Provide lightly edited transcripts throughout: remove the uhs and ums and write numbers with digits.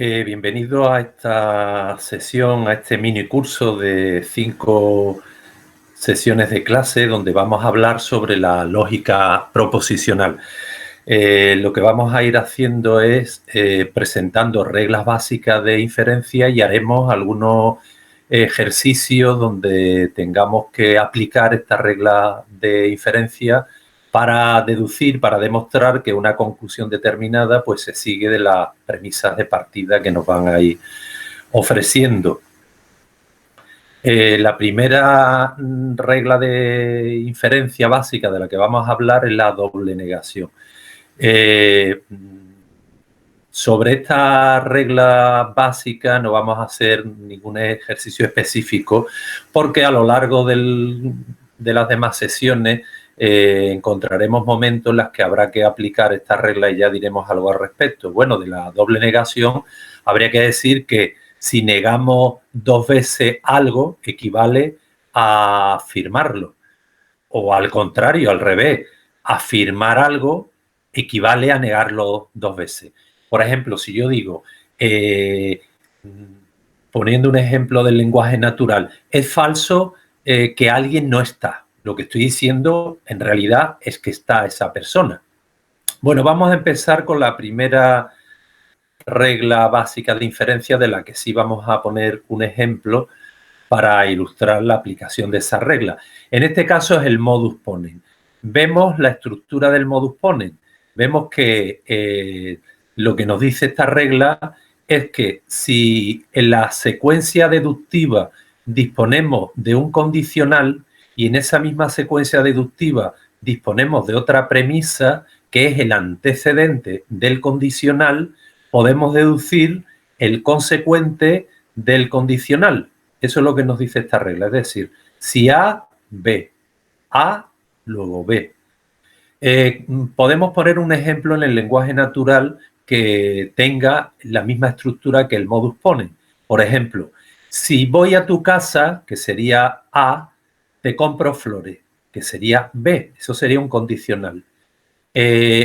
Bienvenido a esta sesión, a este mini curso de 5 sesiones de clase donde vamos a hablar sobre la lógica proposicional. Lo que vamos a ir haciendo es presentando reglas básicas de inferencia y haremos algunos ejercicios donde tengamos que aplicar esta regla de inferencia para deducir, para demostrar que una conclusión determinada pues se sigue de las premisas de partida que nos van a ir ofreciendo. La primera regla de inferencia básica de la que vamos a hablar es la doble negación. Sobre esta regla básica no vamos a hacer ningún ejercicio específico porque a lo largo de las demás sesiones encontraremos momentos en los que habrá que aplicar esta regla y ya diremos algo al respecto. Bueno, de la doble negación habría que decir que si negamos 2 veces algo equivale a afirmarlo, o al contrario, al revés, afirmar algo equivale a negarlo 2 veces. Por ejemplo, si yo digo, poniendo un ejemplo del lenguaje natural, es falso que alguien no está. Lo que estoy diciendo en realidad es que está esa persona. Bueno, vamos a empezar con la primera regla básica de inferencia de la que sí vamos a poner un ejemplo para ilustrar la aplicación de esa regla. En este caso es el modus ponens. Vemos la estructura del modus ponens. Vemos que lo que nos dice esta regla es que si en la secuencia deductiva disponemos de un condicional y en esa misma secuencia deductiva disponemos de otra premisa que es el antecedente del condicional, podemos deducir el consecuente del condicional. Eso es lo que nos dice esta regla. Es decir, si A, B. A, luego B. Podemos poner un ejemplo en el lenguaje natural que tenga la misma estructura que el modus ponens. Por ejemplo, si voy a tu casa, que sería A, te compro flores, que sería B. Eso sería un condicional.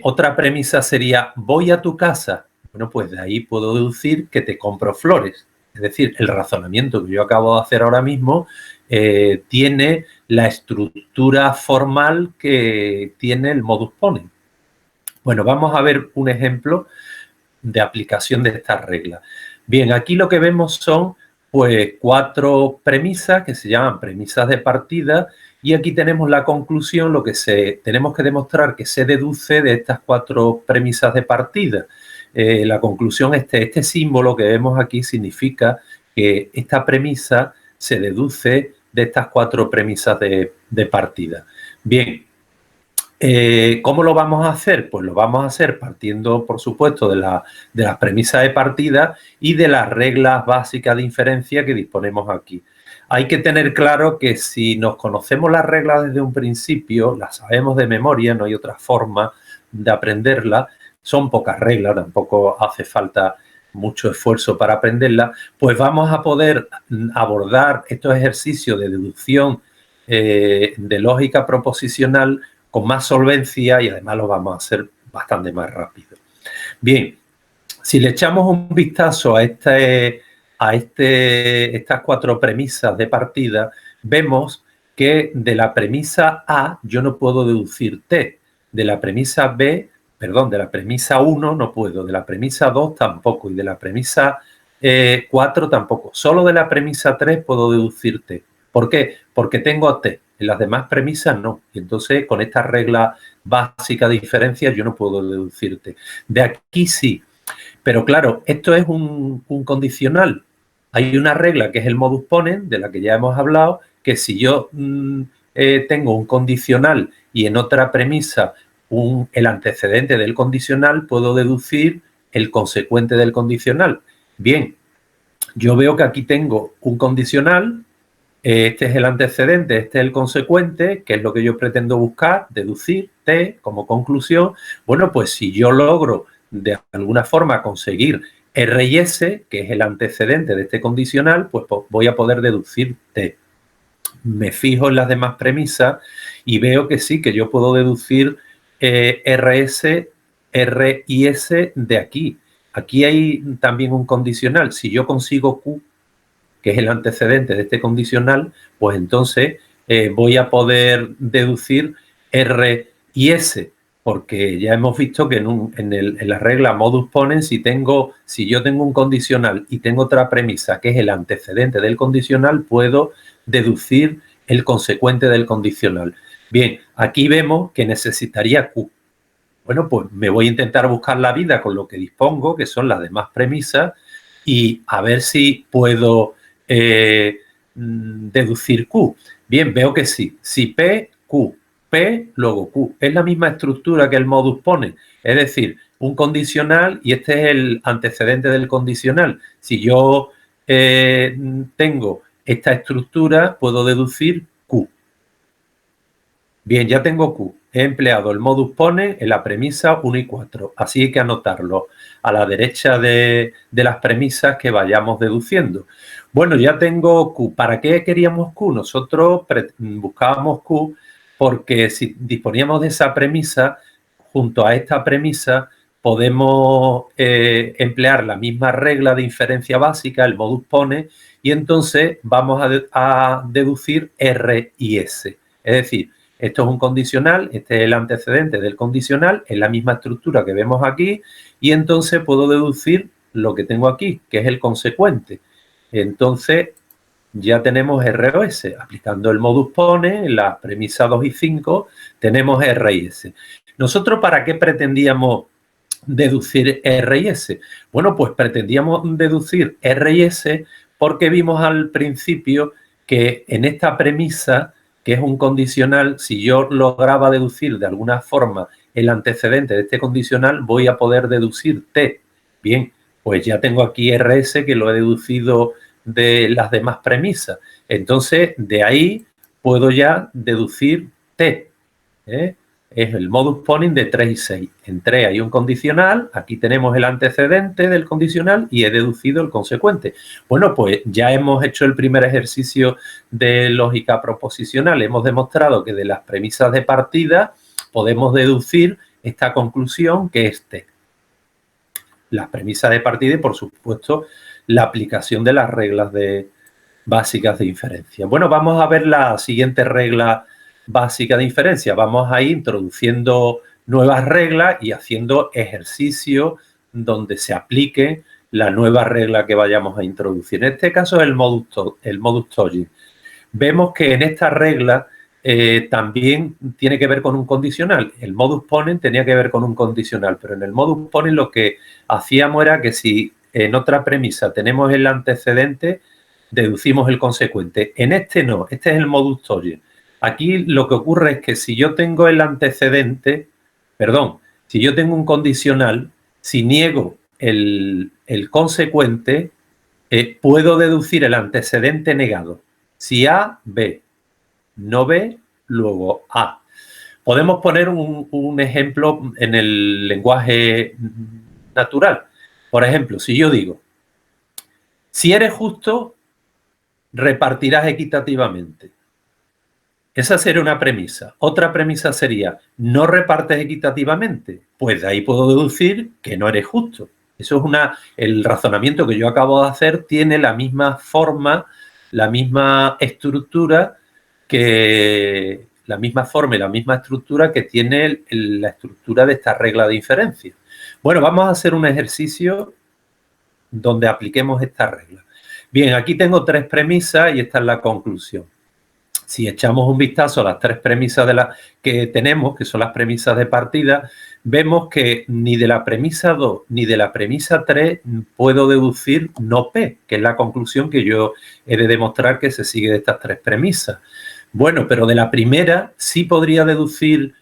Otra premisa sería, voy a tu casa. Bueno, pues de ahí puedo deducir que te compro flores. Es decir, el razonamiento que yo acabo de hacer ahora mismo tiene la estructura formal que tiene el modus ponens. Bueno, vamos a ver un ejemplo de aplicación de esta regla. Bien, aquí lo que vemos son pues 4 premisas que se llaman premisas de partida y aquí tenemos la conclusión, lo que tenemos que demostrar que se deduce de estas 4 premisas de partida. La conclusión, este símbolo que vemos aquí significa que esta premisa se deduce de estas 4 premisas de partida. Bien, ¿cómo lo vamos a hacer? Pues lo vamos a hacer partiendo, por supuesto, de las premisas de partida y de las reglas básicas de inferencia que disponemos aquí. Hay que tener claro que si nos conocemos las reglas desde un principio, las sabemos de memoria, no hay otra forma de aprenderlas, son pocas reglas, tampoco hace falta mucho esfuerzo para aprenderlas, pues vamos a poder abordar estos ejercicios de deducción de lógica proposicional con más solvencia y además lo vamos a hacer bastante más rápido. Bien, si le echamos un vistazo a estas 4 premisas de partida, vemos que de la premisa A yo no puedo deducir T, de la premisa B, perdón, de la premisa 1 no puedo, de la premisa 2 tampoco y de la premisa 4 tampoco. Solo de la premisa 3 puedo deducir T. ¿Por qué? Porque tengo T. En las demás premisas no. Y entonces con esta regla básica de inferencia yo no puedo deducir T. De aquí sí. Pero claro, esto es un condicional. Hay una regla que es el modus ponens, de la que ya hemos hablado, que si yo tengo un condicional y en otra premisa el antecedente del condicional, puedo deducir el consecuente del condicional. Bien, yo veo que aquí tengo un condicional, este es el antecedente, este es el consecuente, que es lo que yo pretendo buscar, deducir, T, como conclusión. Bueno, pues si yo logro de alguna forma conseguir R y S, que es el antecedente de este condicional, pues voy a poder deducir T. Me fijo en las demás premisas y veo que sí, que yo puedo deducir RS, R y S de aquí. aquí hay también un condicional. Si yo consigo Q, que es el antecedente de este condicional, pues entonces voy a poder deducir R y S, porque ya hemos visto que en la regla modus ponens, si yo tengo un condicional y tengo otra premisa que es el antecedente del condicional, puedo deducir el consecuente del condicional. Bien, aquí vemos que necesitaría Q. Bueno, pues me voy a intentar buscar la vida con lo que dispongo, que son las demás premisas, y a ver si puedo deducir Q. Bien, veo que sí. Si P, Q. P, luego Q. Es la misma estructura que el modus ponens. Es decir, un condicional y este es el antecedente del condicional. Si yo tengo esta estructura, puedo deducir Q. Bien, ya tengo Q. He empleado el modus ponens en la premisa 1 y 4. Así hay que anotarlo a la derecha de las premisas que vayamos deduciendo. Bueno, ya tengo Q. ¿Para qué queríamos Q? Nosotros buscábamos Q porque si disponíamos de esa premisa, junto a esta premisa podemos emplear la misma regla de inferencia básica, el modus ponens, y entonces vamos a deducir R y S. Es decir, esto es un condicional, este es el antecedente del condicional, es la misma estructura que vemos aquí, y entonces puedo deducir lo que tengo aquí, que es el consecuente. Entonces, ya tenemos R o S. Aplicando el modus ponens, en las premisas 2 y 5, tenemos R y S. ¿Nosotros para qué pretendíamos deducir R y S? Bueno, pues pretendíamos deducir R y S porque vimos al principio que en esta premisa, que es un condicional, si yo lograba deducir de alguna forma el antecedente de este condicional, voy a poder deducir T. Bien, pues ya tengo aquí RS que lo he deducido de las demás premisas. Entonces, de ahí puedo ya deducir T. Es el modus ponens de 3 y 6. En 3 hay un condicional, aquí tenemos el antecedente del condicional y he deducido el consecuente. Bueno, pues ya hemos hecho el primer ejercicio de lógica proposicional. Hemos demostrado que de las premisas de partida podemos deducir esta conclusión que es T. Las premisas de partida y, por supuesto, la aplicación de las reglas básicas de inferencia. Bueno, vamos a ver la siguiente regla básica de inferencia. Vamos a ir introduciendo nuevas reglas y haciendo ejercicios donde se aplique la nueva regla que vayamos a introducir. En este caso es el modus tollens. Vemos que en esta regla también tiene que ver con un condicional. El modus ponens tenía que ver con un condicional, pero en el modus ponens lo que hacíamos era que si en otra premisa tenemos el antecedente, deducimos el consecuente. En este no, este es el modus tollens. Aquí lo que ocurre es que si yo tengo el antecedente, si yo tengo un condicional, si niego el consecuente, puedo deducir el antecedente negado. Si A, B. No B, luego A. Podemos poner un ejemplo en el lenguaje natural. Por ejemplo, si yo digo, si eres justo, repartirás equitativamente. Esa sería una premisa. Otra premisa sería, no repartes equitativamente. Pues de ahí puedo deducir que no eres justo. Eso es el razonamiento que yo acabo de hacer tiene la misma forma, la misma estructura y la misma estructura que tiene la estructura de esta regla de inferencia. Bueno, vamos a hacer un ejercicio donde apliquemos esta regla. Bien, aquí tengo 3 premisas y esta es la conclusión. Si echamos un vistazo a las 3 premisas que tenemos, que son las premisas de partida, vemos que ni de la premisa 2 ni de la premisa 3 puedo deducir no P, que es la conclusión que yo he de demostrar que se sigue de estas 3 premisas. Bueno, pero de la primera sí podría deducir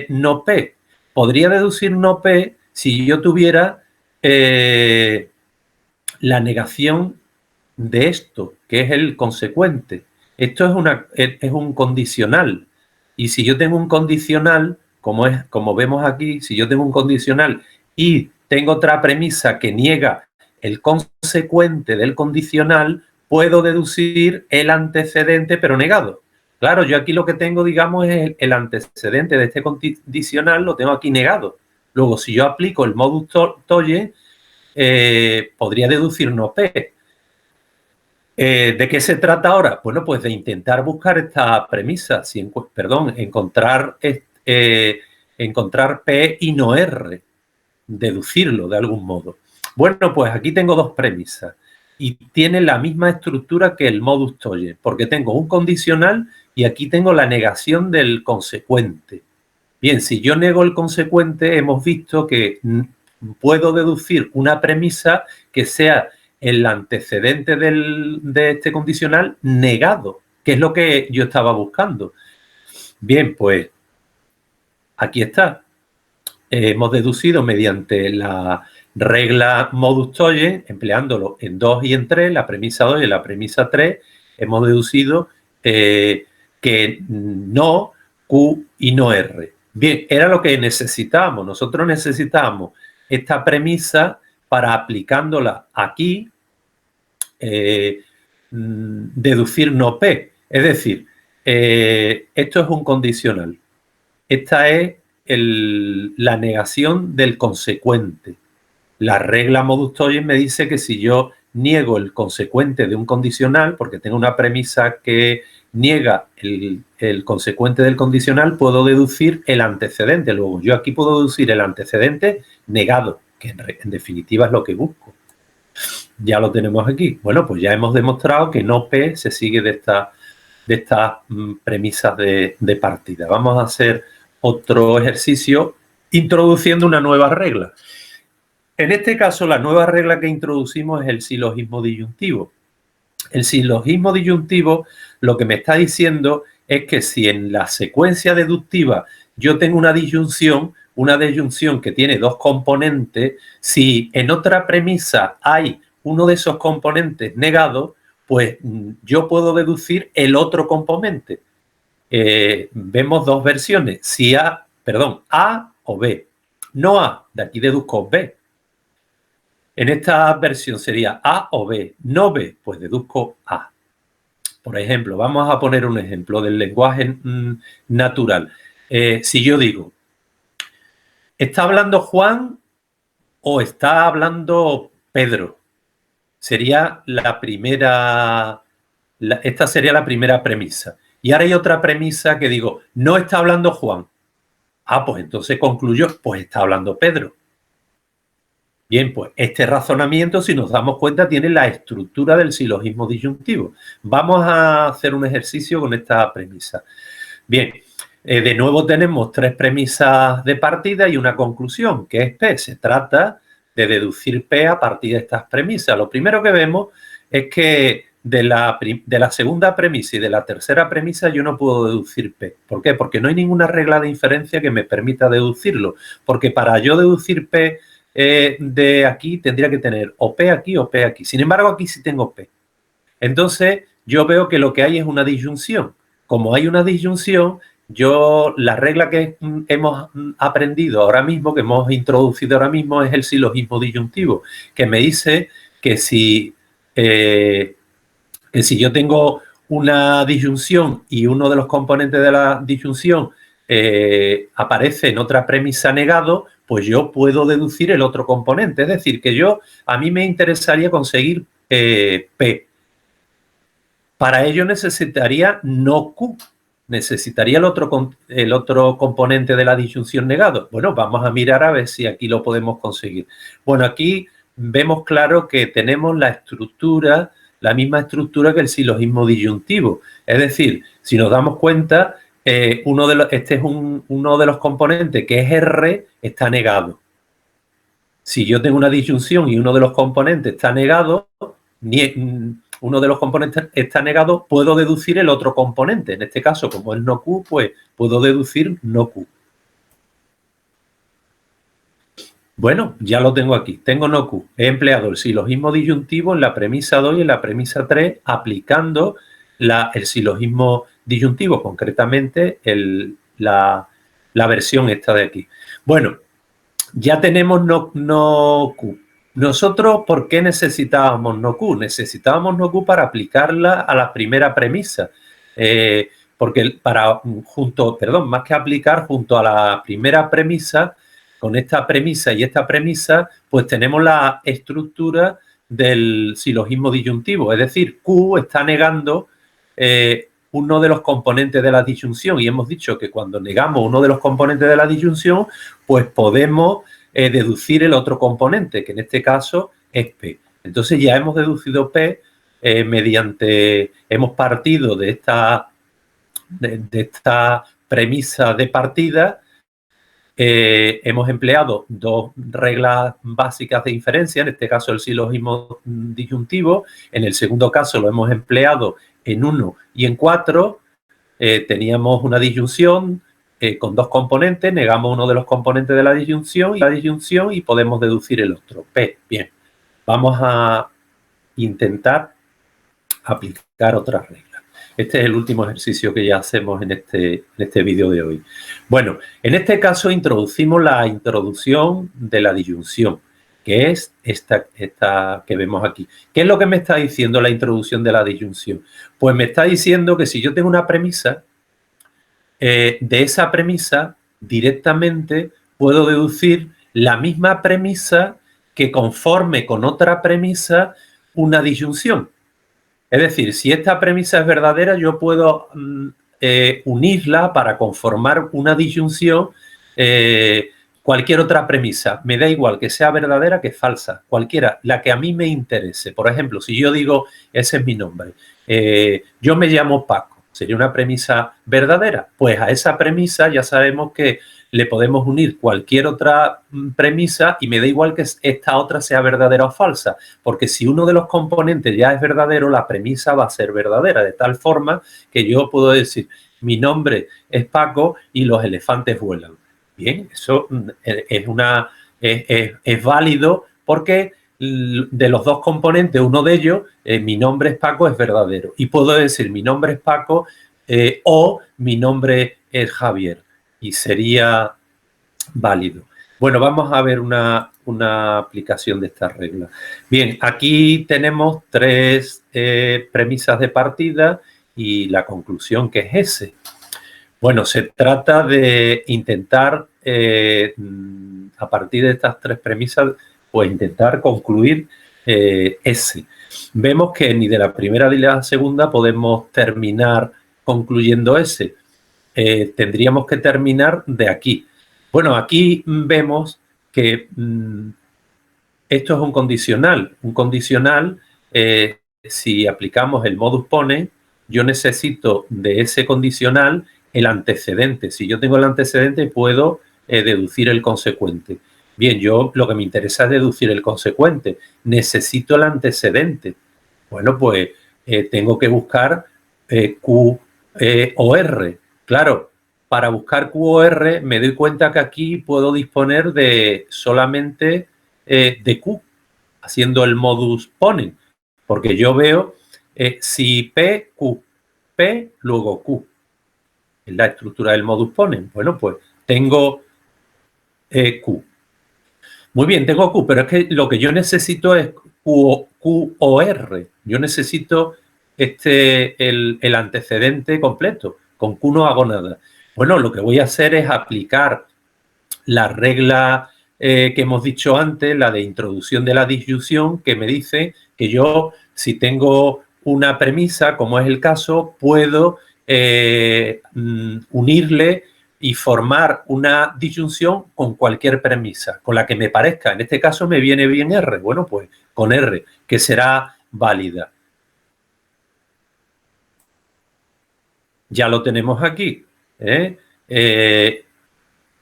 no P. Podría deducir no P si yo tuviera la negación de esto, que es el consecuente. Esto es un condicional. Y si yo tengo un condicional, como vemos aquí, si yo tengo un condicional y tengo otra premisa que niega el consecuente del condicional, puedo deducir el antecedente pero negado. Claro, yo aquí lo que tengo, digamos, es el antecedente de este condicional, lo tengo aquí negado. Luego, si yo aplico el modus tollens, podría deducir no P. ¿De qué se trata ahora? Bueno, pues de intentar buscar esta premisa, encontrar P y no R, deducirlo de algún modo. Bueno, pues aquí tengo dos premisas y tienen la misma estructura que el modus tollens, porque tengo un condicional y aquí tengo la negación del consecuente. Bien, si yo nego el consecuente, hemos visto que puedo deducir una premisa que sea el antecedente de este condicional negado, que es lo que yo estaba buscando. Bien, pues aquí está. Hemos deducido mediante la regla modus tollens, empleándolo en 2 y en 3, la premisa 2 y la premisa 3, hemos deducido que no Q y no R. Bien, era lo que necesitábamos. Nosotros necesitábamos esta premisa para, aplicándola aquí, deducir no P. Es decir, esto es un condicional. Esta es la negación del consecuente. La regla modus tollens me dice que si yo niego el consecuente de un condicional, porque tengo una premisa que niega el consecuente del condicional, puedo deducir el antecedente. Luego, yo aquí puedo deducir el antecedente negado, que en definitiva es lo que busco. Ya lo tenemos aquí. Bueno, pues ya hemos demostrado que no P se sigue de estas premisas de partida. Vamos a hacer otro ejercicio introduciendo una nueva regla. En este caso, la nueva regla que introducimos es el silogismo disyuntivo. El silogismo disyuntivo lo que me está diciendo es que si en la secuencia deductiva yo tengo una disyunción que tiene dos componentes, si en otra premisa hay uno de esos componentes negado, pues yo puedo deducir el otro componente. Vemos dos versiones, si A o B. No A, de aquí deduzco B. En esta versión sería A o B, no B, pues deduzco A. Por ejemplo, vamos a poner un ejemplo del lenguaje natural. Si yo digo, ¿está hablando Juan o está hablando Pedro? Sería la primera, esta sería la primera premisa. Y ahora hay otra premisa que digo, no está hablando Juan. Ah, pues entonces concluyo, pues está hablando Pedro. Bien, pues este razonamiento, si nos damos cuenta, tiene la estructura del silogismo disyuntivo. Vamos a hacer un ejercicio con esta premisa. Bien, de nuevo tenemos tres premisas de partida y una conclusión, que es P. Se trata de deducir P a partir de estas premisas. Lo primero que vemos es que de la segunda premisa y de la tercera premisa yo no puedo deducir P. ¿Por qué? Porque no hay ninguna regla de inferencia que me permita deducirlo. Porque para yo deducir P de aquí tendría que tener o P aquí o P aquí. Sin embargo, aquí sí tengo P. Entonces, yo veo que lo que hay es una disyunción. Como hay una disyunción, la regla que hemos aprendido ahora mismo, que hemos introducido ahora mismo, es el silogismo disyuntivo, que me dice que si yo tengo una disyunción y uno de los componentes de la disyunción aparece en otra premisa negado, pues yo puedo deducir el otro componente. Es decir, que a mí me interesaría conseguir P. Para ello necesitaría no Q. Necesitaría el otro componente de la disyunción negado. Bueno, vamos a mirar a ver si aquí lo podemos conseguir. Bueno, aquí vemos claro que tenemos la misma estructura que el silogismo disyuntivo. Es decir, si nos damos cuenta, este es uno de los componentes, que es R, está negado. Si yo tengo una disyunción y uno de los componentes está negado, puedo deducir el otro componente. En este caso, como es no Q, pues puedo deducir no Q. Bueno, ya lo tengo aquí. Tengo no Q. He empleado el silogismo disyuntivo en la premisa 2 y en la premisa 3, aplicando el silogismo disyuntivo, concretamente la versión esta de aquí. Bueno, ya tenemos no Q. Nosotros, ¿por qué necesitábamos no Q? Necesitábamos no Q para aplicarla a la primera premisa. Porque más que aplicar junto a la primera premisa, con esta premisa y esta premisa, pues tenemos la estructura del silogismo disyuntivo. Es decir, Q está negando uno de los componentes de la disyunción. Y hemos dicho que cuando negamos uno de los componentes de la disyunción, pues podemos deducir el otro componente, que en este caso es P. Entonces ya hemos deducido P hemos partido de esta premisa de partida. Hemos empleado dos reglas básicas de inferencia, en este caso el silogismo disyuntivo. En el segundo caso lo hemos empleado en 1 y en 4. Teníamos una disyunción con dos componentes, negamos uno de los componentes de la disyunción y podemos deducir el otro, P. Bien, vamos a intentar aplicar otras reglas. Este es el último ejercicio que ya hacemos en este vídeo de hoy. Bueno, en este caso introducimos la introducción de la disyunción, que es esta que vemos aquí. ¿Qué es lo que me está diciendo la introducción de la disyunción? Pues me está diciendo que si yo tengo una premisa, de esa premisa directamente puedo deducir la misma premisa que conforme con otra premisa una disyunción. Es decir, si esta premisa es verdadera, yo puedo unirla para conformar una disyunción cualquier otra premisa. Me da igual que sea verdadera que falsa, cualquiera, la que a mí me interese. Por ejemplo, si yo digo, ese es mi nombre, yo me llamo Paco, ¿sería una premisa verdadera? Pues a esa premisa ya sabemos que le podemos unir cualquier otra premisa y me da igual que esta otra sea verdadera o falsa, porque si uno de los componentes ya es verdadero, la premisa va a ser verdadera, de tal forma que yo puedo decir, mi nombre es Paco y los elefantes vuelan. Bien, eso es válido porque de los dos componentes, uno de ellos, mi nombre es Paco, es verdadero. Y puedo decir, mi nombre es Paco o mi nombre es Javier. Y sería válido. Bueno, vamos a ver una aplicación de esta regla. Bien, aquí tenemos tres premisas de partida y la conclusión que es S. Bueno, se trata de intentar, a partir de estas tres premisas, pues intentar concluir S. Vemos que ni de la primera ni de la segunda podemos terminar concluyendo S. Tendríamos que terminar de aquí. Bueno, aquí vemos que esto es un condicional. Un condicional, si aplicamos el modus ponens, yo necesito de ese condicional el antecedente. Si yo tengo el antecedente, puedo deducir el consecuente. Bien, yo lo que me interesa es deducir el consecuente. Necesito el antecedente. Bueno, pues tengo que buscar Q o R. Claro, para buscar Q o R me doy cuenta que aquí puedo disponer de solamente de Q, haciendo el modus ponens, porque yo veo si P, Q, P, luego Q. Es la estructura del modus ponens. Bueno, pues tengo Q. Muy bien, tengo Q, pero es que lo que yo necesito es Q o R. Yo necesito el antecedente completo. Con Q no hago nada. Bueno, lo que voy a hacer es aplicar la regla que hemos dicho antes, la de introducción de la disyunción, que me dice que yo, si tengo una premisa, como es el caso, puedo unirle y formar una disyunción con cualquier premisa, con la que me parezca. En este caso me viene bien R. Bueno, pues con R, que será válida. Ya lo tenemos aquí.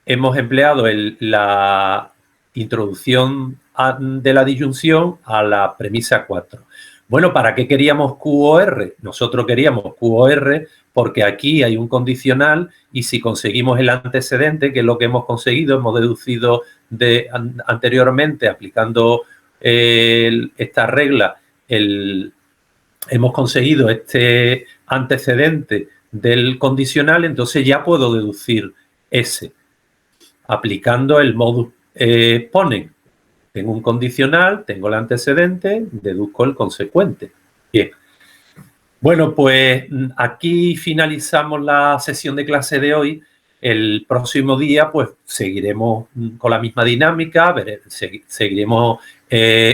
Hemos empleado la introducción de la disyunción a la premisa 4. Bueno, ¿para qué queríamos Q o R? Nosotros queríamos Q o R porque aquí hay un condicional y si conseguimos el antecedente, que es lo que hemos conseguido, hemos deducido anteriormente aplicando esta regla, hemos conseguido este antecedente del condicional, entonces ya puedo deducir S aplicando el modus ponens. Tengo un condicional, tengo el antecedente, deduzco el consecuente. Bien. Bueno, pues aquí finalizamos la sesión de clase de hoy. El próximo día, pues, seguiremos con la misma dinámica, seguiremos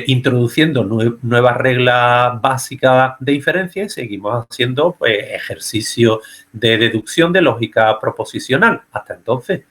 introduciendo nuevas reglas básicas de inferencia y seguimos haciendo, pues, ejercicios de deducción de lógica proposicional. Hasta entonces.